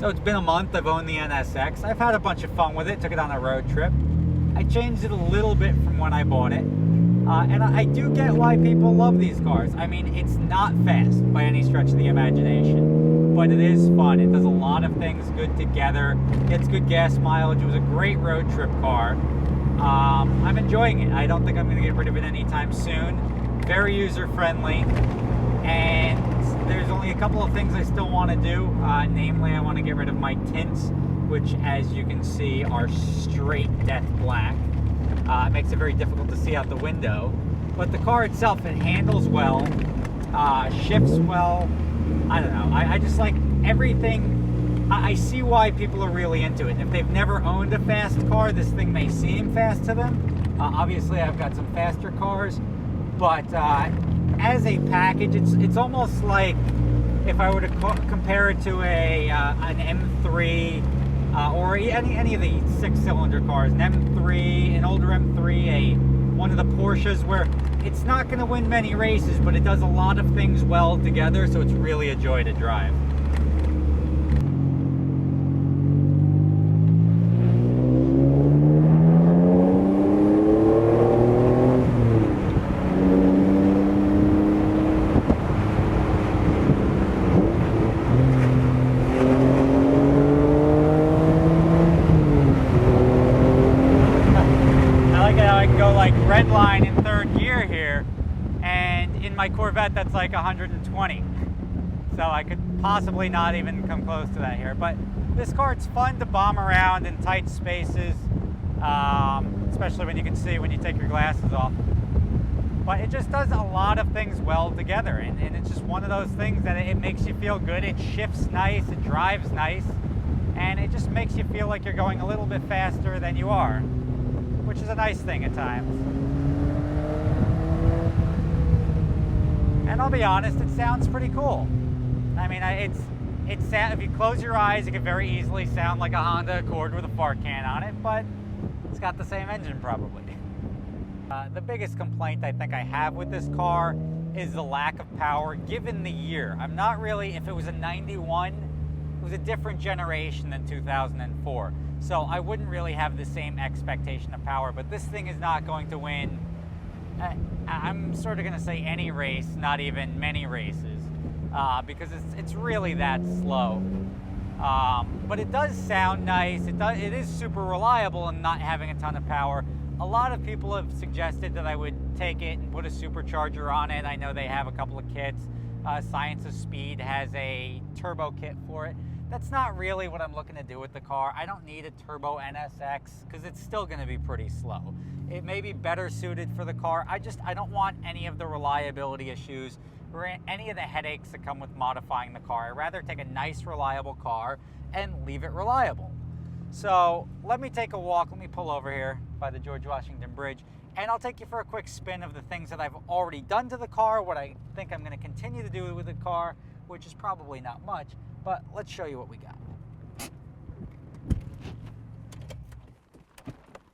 So it's been a month I've owned the NSX. I've had a bunch of fun with it, took it on a road trip. I changed it a little bit from when I bought it. And I do get why people love these cars. I mean, it's not fast by any stretch of the imagination, but it is fun. It does a lot of things good together, gets good gas mileage. It was a great road trip car. I'm enjoying it. I don't think I'm going to get rid of it anytime soon. Very user-friendly, and there's only a couple of things I still want to do. Namely, I want to get rid of my tints, which, as you can see, are straight death black. It makes it very difficult to see out the window. But the car itself, it handles well, shifts well. I don't know. I just like everything. I see why people are really into it. And if they've never owned a fast car, this thing may seem fast to them. Obviously, I've got some faster cars. But as a package, it's almost like if I were to compare it to an M3 or any of the six-cylinder cars, an M3, an older M3, one of the Porsches, where it's not going to win many races, but it does a lot of things well together, so it's really a joy to drive. Red line in third gear here, and in my Corvette that's like 120, so I could possibly not even come close to that here. But this car, it's fun to bomb around in tight spaces, especially when you can see when you take your glasses off. But it just does a lot of things well together, and it's just one of those things that it makes you feel good. It shifts nice, it drives nice, and it just makes you feel like you're going a little bit faster than you are, which is a nice thing at times. And I'll be honest, it sounds pretty cool. I mean, if you close your eyes, it could very easily sound like a Honda Accord with a fart can on it, but it's got the same engine probably. The biggest complaint I think I have with this car is the lack of power given the year. I'm not really, if it was a 91, it was a different generation than 2004. So I wouldn't really have the same expectation of power, but this thing is not going to win, I'm sort of going to say any race, not even many races, because it's really that slow. But it does sound nice. It is super reliable and not having a ton of power. A lot of people have suggested that I would take it and put a supercharger on it. I know they have a couple of kits. Science of Speed has a turbo kit for it. That's not really what I'm looking to do with the car. I don't need a turbo NSX because it's still going to be pretty slow. It may be better suited for the car. I don't want any of the reliability issues or any of the headaches that come with modifying the car. I'd rather take a nice, reliable car and leave it reliable. So let me take a walk. Let me pull over here by the George Washington Bridge, and I'll take you for a quick spin of the things that I've already done to the car, what I think I'm going to continue to do with the car, which is probably not much. But let's show you what we got.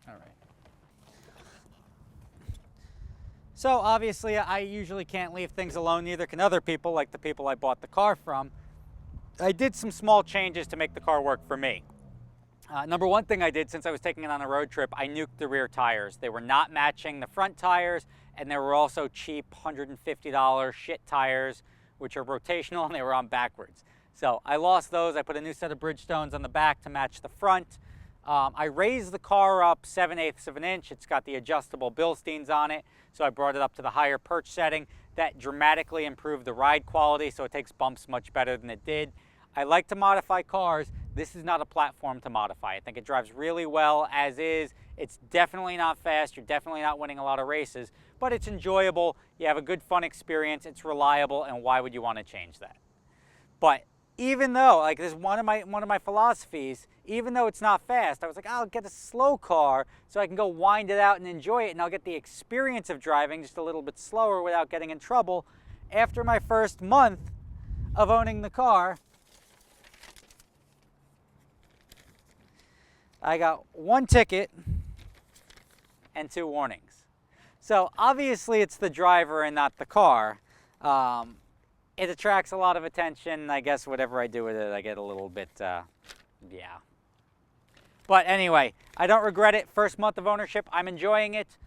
All right. So obviously I usually can't leave things alone, neither can other people, like the people I bought the car from. I did some small changes to make the car work for me. Number one thing I did, since I was taking it on a road trip, I nuked the rear tires. They were not matching the front tires, and they were also cheap $150 shit tires, which are rotational, and they were on backwards. So I lost those. I put a new set of Bridgestones on the back to match the front. I raised the car up 7/8 of an inch. It's got the adjustable Bilsteins on it, so I brought it up to the higher perch setting. That dramatically improved the ride quality, so it takes bumps much better than it did. I like to modify cars. This is not a platform to modify. I think it drives really well as is. It's definitely not fast. You're definitely not winning a lot of races, but it's enjoyable. You have a good, fun experience. It's reliable, and why would you want to change that? But even though, like, this is one of my philosophies, even though it's not fast, I was like, I'll get a slow car so I can go wind it out and enjoy it, and I'll get the experience of driving just a little bit slower without getting in trouble. After my first month of owning the car, I got 1 ticket and 2 warnings. So obviously it's the driver and not the car. it attracts a lot of attention. I guess whatever I do with it, I get a little bit, yeah. But anyway, I don't regret it. First month of ownership, I'm enjoying it.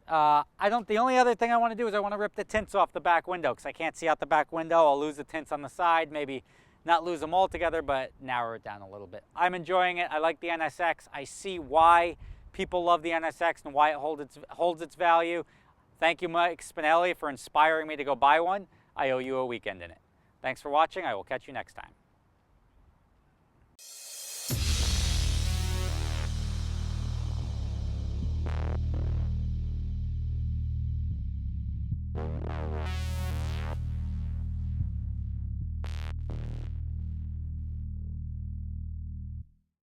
The only other thing I want to do is I want to rip the tints off the back window because I can't see out the back window. I'll lose the tints on the side, maybe not lose them altogether, but narrow it down a little bit. I'm enjoying it. I like the NSX. I see why people love the NSX and why it holds its value. Thank you, Mike Spinelli, for inspiring me to go buy one. I owe you a weekend in it. Thanks for watching. I will catch you next time.